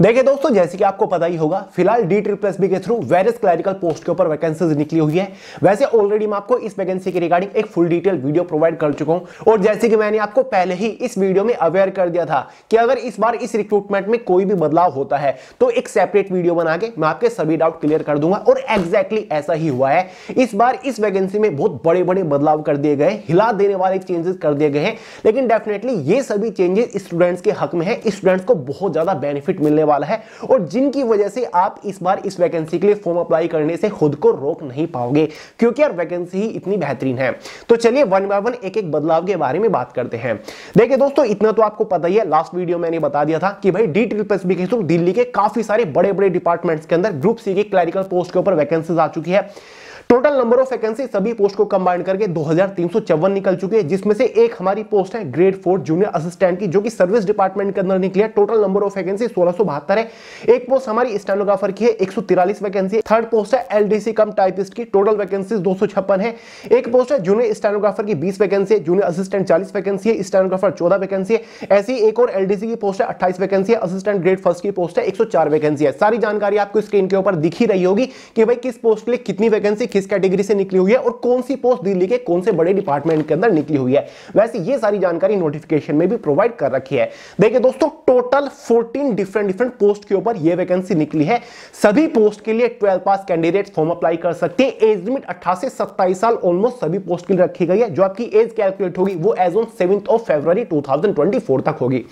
देखिए दोस्तों, जैसे कि आपको पता ही होगा, फिलहाल DSSB के थ्रू वेरियस क्लरिकल पोस्ट के ऊपर वैकेंसीज निकली हुई है। वैसे ऑलरेडी मैं आपको इस वैकेंसी के रिगार्डिंग एक फुल डिटेल वीडियो प्रोवाइड कर चुका हूं और जैसे कि मैंने आपको पहले ही इस वीडियो में अवेयर कर दिया था कि अगर इस बार इस रिक्रूटमेंट में कोई भी बदलाव होता है तो एक सेपरेट वीडियो बना के मैं आपके सभी डाउट क्लियर कर दूंगा और एग्जैक्टली ऐसा ही हुआ है। इस बार इस वैकेंसी में बहुत बड़े बड़े बदलाव कर दिए गए, हिला देने वाले चेंजेस कर दिए गए हैं, लेकिन डेफिनेटली ये सभी चेंजेस स्टूडेंट्स के हक में है। स्टूडेंट्स को बहुत ज्यादा बेनिफिट मिलने वाला है और जिनकी वजह से आप इस बार इस वैकेंसी के लिए फॉर्म अप्लाई करने से खुद को रोक नहीं पाओगे, क्योंकि यार वैकेंसी ही इतनी बेहतरीन है। तो चलिए वन बाय वन एक एक बदलाव के बारे में बात करते हैं। देखिए दोस्तों, इतना तो आपको पता ही है, लास्ट वीडियो मैंने बता दिया था कि भाई DSSB के थ्रू दिल्ली के काफी सारे बड़े बड़े डिपार्टमेंट्स के अंदर ग्रुप सी की क्लरिकल पोस्ट के ऊपर वैकेंसीज आ चुकी है। टोटल नंबर ऑफ वैकेंसी सभी पोस्ट को कंबाइन करके 2354 निकल चुके हैं, जिसमें से एक हमारी पोस्ट है ग्रेड 4 जूनियर असिस्टेंट की, जो कि सर्विस डिपार्टमेंट के अंदर निकली है। टोटल नंबर ऑफ वैकेंसी 1672 है। एक पोस्ट हमारी स्टेनोग्राफर की है, 143 वैकेंसी है। थर्ड पोस्ट है LDC कम टाइपिस्ट की, टोटल वैकेंसी 256 है। एक पोस्ट है जूनियर स्टेनोग्राफर की, 20 वैकेंसी है। जूनियर असिस्टेंट 40 वैकेंसी है। स्टेनोग्राफर 14 वैकेंसी है। ऐसी एक और LDC की पोस्ट है, 28 वैकेंसी है। असिस्टेंट ग्रेड फर्स्ट की पोस्ट है, 104 वैकेंसी है। सारी जानकारी आपको स्क्रीन के ऊपर दिख ही रही होगी कि भाई किस पोस्ट के लिए कितनी वैकेंसी किस कैटेगरी से निकली हुई है और कौन सी पोस्ट दिल्ली के कौन से बड़े डिपार्टमेंट के अंदर निकली हुई है। वैसे ये सारी जानकारी नोटिफिकेशन में भी प्रोवाइड कर रखी है। देखिए दोस्तों, टोटल 14 डिफरेंट पोस्ट के ऊपर ये वैकेंसी निकली है। सभी पोस्ट के लिए 12 पास कैंडिडेट फॉर्म अप्लाई कर सकते हैं। एज लिमिट 18 से 27 साल ऑलमोस्ट सभी पोस्ट के लिए रखी गई है। जो आपकी एज कैलकुलेट होगी वो एज ऑन 7 फरवरी 2024 तक होगी।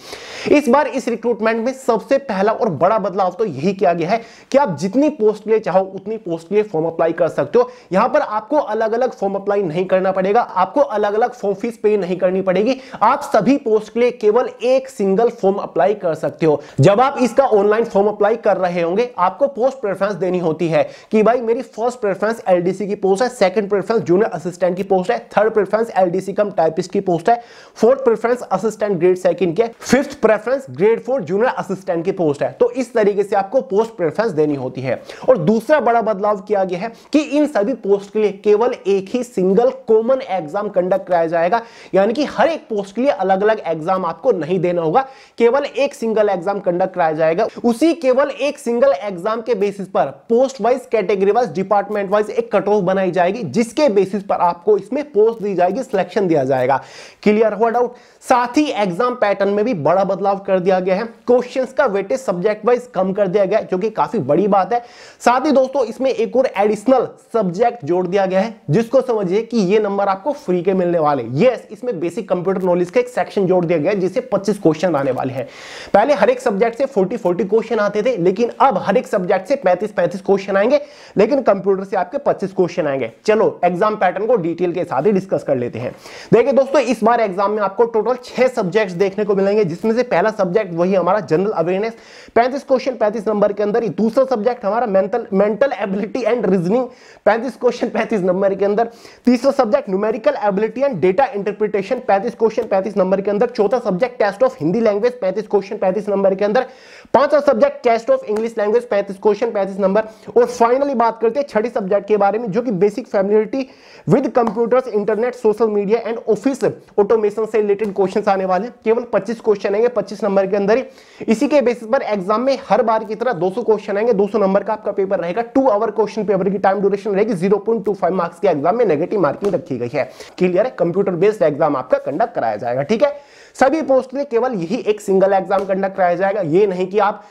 इस बार इस रिक्रूटमेंट में सबसे पहला और बड़ा बदलाव तो यही किया गया है कि आप जितनी पोस्ट के लिए चाहो उतनी पोस्ट के लिए फॉर्म अप्लाई कर सकते हो। यहां पर आपको अलग अलग फॉर्म अप्लाई नहीं करना पड़ेगा, आपको अलग अलग फॉर्म फीस पे नहीं करनी पड़ेगी। आप सभी पोस्ट के लिए केवल एक सिंगल फॉर्म अप्लाई कर सकते हो। जब आप इसका ऑनलाइन फॉर्म अप्लाई कर रहे होंगे, आपको पोस्ट प्रेफरेंस देनी होती है कि भाई मेरी फर्स्ट प्रेफरेंस LDC की पोस्ट है, सेकंड प्रेफरेंस जूनियर असिस्टेंट की पोस्ट है, थर्ड प्रेफरेंस LDC कम टाइपिस्ट की पोस्ट है, fourth preference assistant grade second की है, fifth preference grade 4 junior assistant की पोस्ट है। तो इस तरीके से आपको पोस्ट प्रेफरेंस देनी होती है। और दूसरा बड़ा बदलाव किया गया है कि इन सभी पोस्ट के लिए केवल एक ही सिंगल कॉमन एग्जाम कंडक्ट कराया जाएगा, यानी कि हर एक पोस्ट के लिए अलग अलग एग्जाम आपको नहीं देना होगा, केवल एक सिंगल एग्जाम कंडक्ट कराया जाएगा। उसी केवल एक सिंगल एग्जाम के बेसिस पर post wise, category wise, department wise एक कट ऑफ बनाई जाएगी, जिसके बेसिस पर आपको इसमें पोस्ट दी जाएगी, सिलेक्शन दिया जाएगा। क्लियर हुआ डाउट? साथ ही एग्जाम पैटर्न में भी बड़ा बदलाव कर दिया गया है। क्वेश्चंस का वेटेज सब्जेक्ट वाइज कम कर दिया गया है, जो कि काफी बड़ी बात है। साथ ही दोस्तों, इसमें एक और एडिशनल सब्जेक्ट जोड़ दिया गया है, जिसको समझिए कि ये नंबर आपको फ्री के मिलने वाले। यस, इसमें बेसिक कंप्यूटर नॉलेज का एक सेक्शन जोड़ दिया गया है, जिससे 25 क्वेश्चन आने वाले हैं। पहले हर एक सब्जेक्ट से 40 क्वेश्चन आते थे, लेकिन अब हर एक सब्जेक्ट से 35 क्वेश्चन आएंगे, लेकिन कंप्यूटर से आपके 25 क्वेश्चन आएंगे। चलो एग्जाम पैटर्न को डिटेल के साथ ही डिस्कस कर लेते हैं। देखिए दोस्तों, इस बार एग्जाम में आपको टोटल 6 सब्जेक्ट्स देखने को मिलेंगे, जिसमें से पहला सब्जेक्ट वही हमारा जनरल अवेयरनेस, 35 क्वेश्चन 35 नंबर के अंदर ही। दूसरा सब्जेक्ट हमारा mental ability and reasoning, 35 question 35 number के अंदर। तीसरा subject numerical ability and data interpretation, 35 question 35 number के अंदर। चौथा subject test of Hindi language, 35 question 35 number के अंदर। पांचवा subject test of English language, 35 question 35 number. और फाइनली बात करते हैं छठी सब्जेक्ट के बारे में, जो कि basic familiarity with computers, internet, social media and office automation से रिलेटेड क्वेश्चन आने वाले। केवल 25 क्वेश्चन आएंगे 25 नंबर के अंदर ही। इसी के बेसिस पर एग्जाम में हर बार की तरह 200 क्वेश्चन आएंगे, 200 नंबर का आपका पेपर रहेगा। 2 आवर क्वेश्चन पेपर की टाइम ड्यूरेशन रहेगी। 0.25 मार्क्स के एग्जाम में नेगेटिव मार्किंग रखी गई है। क्लियर है? कंप्यूटर बेस्ड एग्जाम आपका कंडक्ट कराया जाएगा। ठीक है, सभी पोस्ट के लिए केवल यही एक सिंगल एग्जाम कंडक्ट कराया जाएगा। ये नहीं कि आप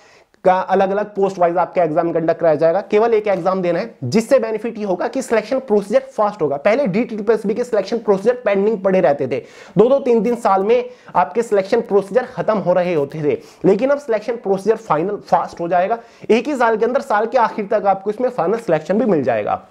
का अलग अलग पोस्ट वाइज आपका एग्जाम कंडक्ट कराया जाएगा, केवल एक एग्जाम देना है। जिससे बेनिफिट ये होगा कि सिलेक्शन प्रोसीजर फास्ट होगा। पहले DSSB के सिलेक्शन प्रोसीजर पेंडिंग पड़े रहते थे, 2-2, 3-3 साल में आपके सिलेक्शन प्रोसीजर खत्म हो रहे होते थे, लेकिन अब सिलेक्शन प्रोसीजर फाइनल फास्ट हो जाएगा। एक ही साल के अंदर, साल के आखिर तक आपको इसमें फाइनल सिलेक्शन भी मिल जाएगा।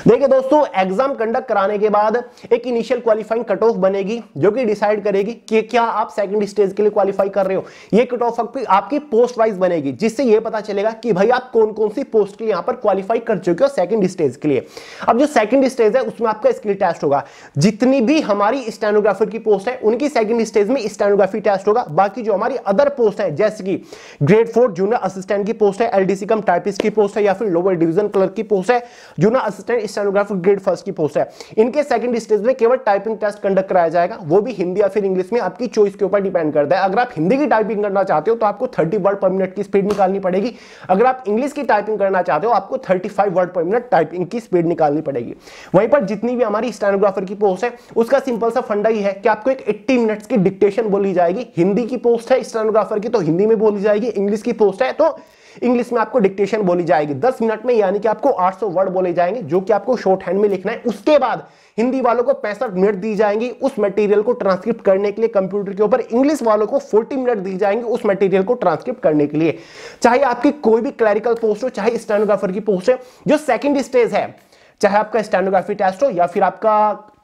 देखिए दोस्तों, एग्जाम कंडक्ट कराने के बाद एक इनिशियल क्वालिफाइंग कट ऑफ बनेगी, जो कि डिसाइड करेगी कि क्या आप सेकंड स्टेज के लिए क्वालिफाई कर रहे हो। ये कट ऑफ आपकी पोस्ट वाइज बनेगी, जिससे ये पता चलेगा कि भाई आप कौन कौन सी पोस्ट के लिए यहां पर क्वालिफाई कर चुके हो सेकंड स्टेज के लिए। अब जो सेकंड स्टेज है उसमें आपका स्किल टेस्ट होगा। जितनी भी हमारी स्टेनोग्राफर की पोस्ट है उनकी सेकंड स्टेज में स्टेनोग्राफी टेस्ट होगा। बाकी जो हमारी अदर पोस्ट है, जैसे कि ग्रेड 4 जूनियर असिस्टेंट की पोस्ट है, LDC कम टाइपिस्ट की पोस्ट है, या फिर लोअर डिवीजन क्लर्क की पोस्ट है, junior assistant stenographer grade first की पोस्ट है। इनके सेकंड स्टेज में केवल टाइपिंग टेस्ट कंडक्ट कराया जाएगा, वो भी हिंदी या फिर इंग्लिश में, आपकी चॉइस के ऊपर डिपेंड करता है। अगर आप हिंदी की टाइपिंग करना चाहते हो तो आपको 30 वर्ड पर मिनट की स्पीड निकालनी पड़ेगी। अगर आप इंग्लिश की टाइपिंग करना चाहते हो आपको 35 वर्ड पर मिनट टाइपिंग की स्पीड निकालनी पड़ेगी। वहीं पर जितनी भी हमारी स्टेनोग्राफर की पोस्ट है उसका सिंपल सा फंडा ही है कि आपको एक 80 मिनट्स की डिक्टेशन बोली जाएगी। हिंदी की पोस्ट है स्टेनोग्राफर की तो हिंदी में बोली जाएगी, इंग्लिश की पोस्ट है तो इंग्लिश में आपको डिक्टेशन बोली जाएगी 10 मिनट में, यानी कि आपको 800 वर्ड बोले जाएंगे जो कि आपको शॉर्ट हैंड में लिखना है। उसके बाद हिंदी वालों को 65 मिनट दी जाएंगी उस मटेरियल को ट्रांसक्रिप्ट करने के लिए कंप्यूटर के ऊपर। इंग्लिश वालों को 40 मिनट दी जाएंगे उस मटेरियल को ट्रांसक्रिप्ट करने के लिए। चाहे आपकी कोई भी क्लरिकल पोस्ट हो, चाहे स्टेनोग्राफर की पोस्ट है, जो सेकंड स्टेज है, चाहे आपका स्टेनोग्राफी टेस्ट हो या फिर आपका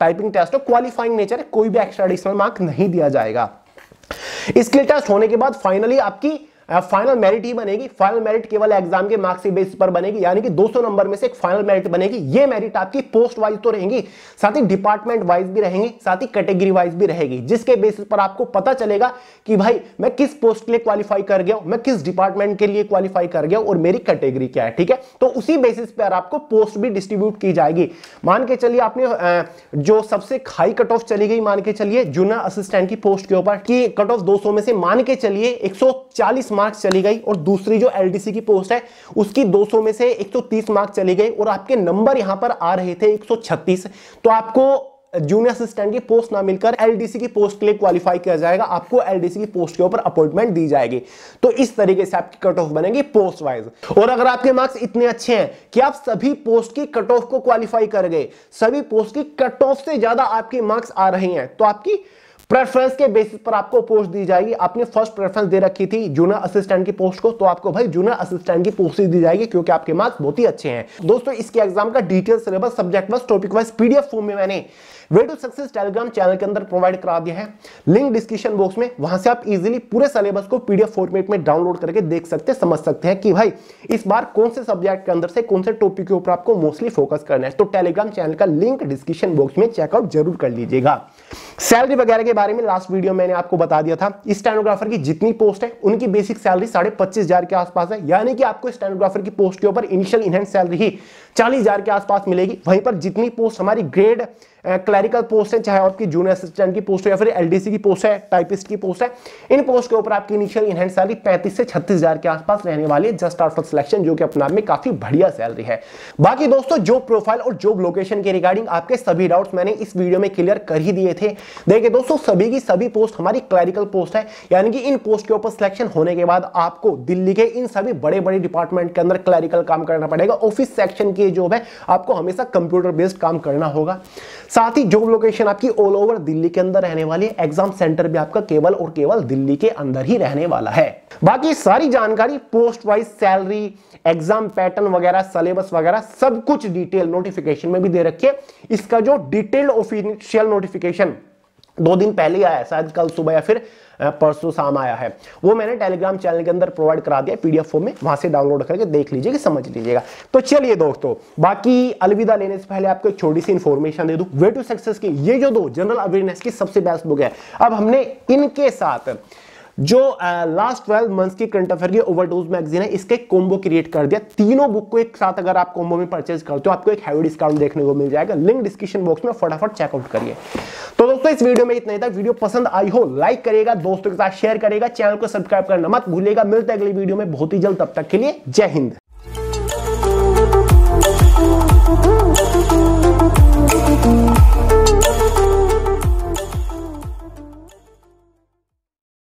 टाइपिंग टेस्ट हो, क्वालिफाइंग नेचर है, कोई भी एक्स्ट्रा एडिशनल मार्क नहीं दिया जाएगा। स्किल टेस्ट होने के बाद फाइनली आपकी फाइनल मेरिट ही बनेगी। फाइनल मेरिट केवल एग्जाम के मार्क्स के बेसिस पर बनेगी, यानी कि 200 नंबर में से एक फाइनल मेरिट बनेगी। ये मेरिट आपकी पोस्ट वाइज तो रहेंगी, साथ ही डिपार्टमेंट वाइज भी रहेंगी, साथ ही कैटेगरी वाइज भी रहेगी, जिसके बेसिस पर आपको पता चलेगा कि भाई मैं किस पोस्ट के लिए क्वालिफाई कर गया हूं, मैं किस डिपार्टमेंट के लिए क्वालिफाई कर गया और मेरी कैटेगरी क्या है। ठीक है, तो उसी बेसिस पर आपको पोस्ट भी डिस्ट्रीब्यूट की जाएगी। मान के चलिए आपने जो सबसे हाई कट ऑफ चली गई, मान के चलिए जूनियर असिस्टेंट की पोस्ट के ऊपर की कट ऑफ 200 में से मान के चलिए 140 मार्क्स चली गई, और दूसरी जो एलडीसी की पोस्ट है उसकी 200 में से 130 मार्क्स चली गई और आपके नंबर यहां पर आ रहे थे 136, तो आपको जूनियर असिस्टेंट की पोस्ट ना मिलकर एलडीसी की पोस्ट के लिए क्वालिफाई किया जाएगा, आपको एलडीसी की पोस्ट के ऊपर अपॉइंटमेंट दी जाएगी। तो इस तरीके से आपकी कट ऑफ बनेगी पोस्ट वाइज। और अगर आपके मार्क्स इतने अच्छे हैं कि आप सभी पोस्ट की कट ऑफ को क्वालिफाई कर गए, सभी पोस्ट की कट ऑफ से ज्यादा आपके मार्क्स आ रहे हैं, तो आपकी प्रेफरेंस के बेसिस पर आपको पोस्ट दी जाएगी। आपने फर्स्ट प्रेफरेंस दे रखी थी जूनियर असिस्टेंट की पोस्ट को, तो आपको भाई जूनियर असिस्टेंट की पोस्ट दी जाएगी क्योंकि आपके मार्क्स बहुत ही अच्छे हैं। दोस्तों इसके एग्जाम का detail syllabus, subject wise, topic wise PDF form में मैंने way to success Telegram channel के अंदर प्रोवाइड करा दिया है, लिंक डिस्क्रिप्शन बॉक्स में। वहां से आप इजीली पूरे सिलेबस को पीडीएफ फॉर्मेट में डाउनलोड करके देख सकते, समझ सकते हैं कि भाई इस बार कौन से सब्जेक्ट के अंदर से कौन से टॉपिक के ऊपर आपको मोस्टली फोकस करना है। तो टेलीग्राम चैनल का लिंक डिस्क्रिप्शन बॉक्स में चेकआउट जरूर कर लीजिएगा। सैलरी वगैरह के बारे में लास्ट वीडियो मैंने आपको बता दिया था। स्टेनोग्राफर की जितनी पोस्ट है उनकी बेसिक सैलरी 25,500 के आसपास है, यानी कि आपको स्टेनोग्राफर की पोस्ट के ऊपर इनिशियल इनहैंस सैलरी ही 40,000 के आसपास मिलेगी। वहीं पर जितनी पोस्ट हमारी ग्रेड क्लरिकल पोस्ट है, चाहे आपकी जूनियर असिस्टेंट की पोस्ट है या फिर एलडीसी की पोस्ट है, टाइपिस्ट की पोस्ट है, इन पोस्ट के ऊपर आपकी इनिशियल इनहैंस सैलरी 35 से 36,000 के आसपास रहने वाली है जस्ट आफ्टर सिलेक्शन, जो कि अपने आप में काफी बढ़िया सैलरी है। बाकी दोस्तों जॉब प्रोफाइल और जॉब लोकेशन के रिगार्डिंग आपके सभी डाउट्स मैंने इस वीडियो में क्लियर कर ही दिए थे। देखिए दोस्तों सभी की सभी पोस्ट हमारी क्लरिकल पोस्ट है, यानी कि इन पोस्ट के ऊपर सिलेक्शन होने के बाद आपको दिल्ली के इन सभी बड़े बड़े डिपार्टमेंट के अंदर क्लरिकल काम करना पड़ेगा। ऑफिस सेक्शन की जॉब है, आपको हमेशा कंप्यूटर बेस्ड काम करना होगा। साथ ही जॉब लोकेशन आपकी ऑल ओवर दिल्ली के अंदर रहने वाली है, एग्जाम सेंटर भी आपका केवल और केवल दिल्ली के अंदर ही रहने वाला है। बाकी सारी जानकारी post wise, salary, exam pattern वगैरह, सिलेबस वगैरह सब कुछ डिटेल नोटिफिकेशन में भी दे रखी है। इसका जो डिटेल्ड ऑफिशियल नोटिफिकेशन 2 दिन पहले आया है, शायद कल सुबह या फिर परसों शाम आया है, वो मैंने टेलीग्राम चैनल के अंदर प्रोवाइड करा दिया पीडीएफ फॉर्म में, वहां से डाउनलोड करके देख लीजिएगा, समझ लीजिएगा। तो चलिए दोस्तों, बाकी अलविदा लेने से पहले आपको एक छोटी सी इंफॉर्मेशन दे दूं। वे टू सक्सेस की ये जो 2 जनरल अवेयरनेस की सबसे बेस्ट बुक है, अब हमने इनके साथ जो लास्ट 12 मंथ्स की करंट अफेयर की ओवरडोज मैगजीन है, इसके कॉम्बो क्रिएट कर दिया। तीनों बुक को एक साथ अगर आप कॉम्बो में परचेज करते हो आपको एक हैवी डिस्काउंट देखने को मिल जाएगा। लिंक डिस्क्रिप्शन बॉक्स में फटाफट चेकआउट करिए। तो दोस्तों इस वीडियो में इतना ही था। वीडियो पसंद आई हो लाइक करेगा, दोस्तों के साथ शेयर करेगा, चैनल को सब्सक्राइब करना मत भूलिएगा। मिलते हैं अगली वीडियो में बहुत ही जल्द, तब तक के लिए जय हिंद।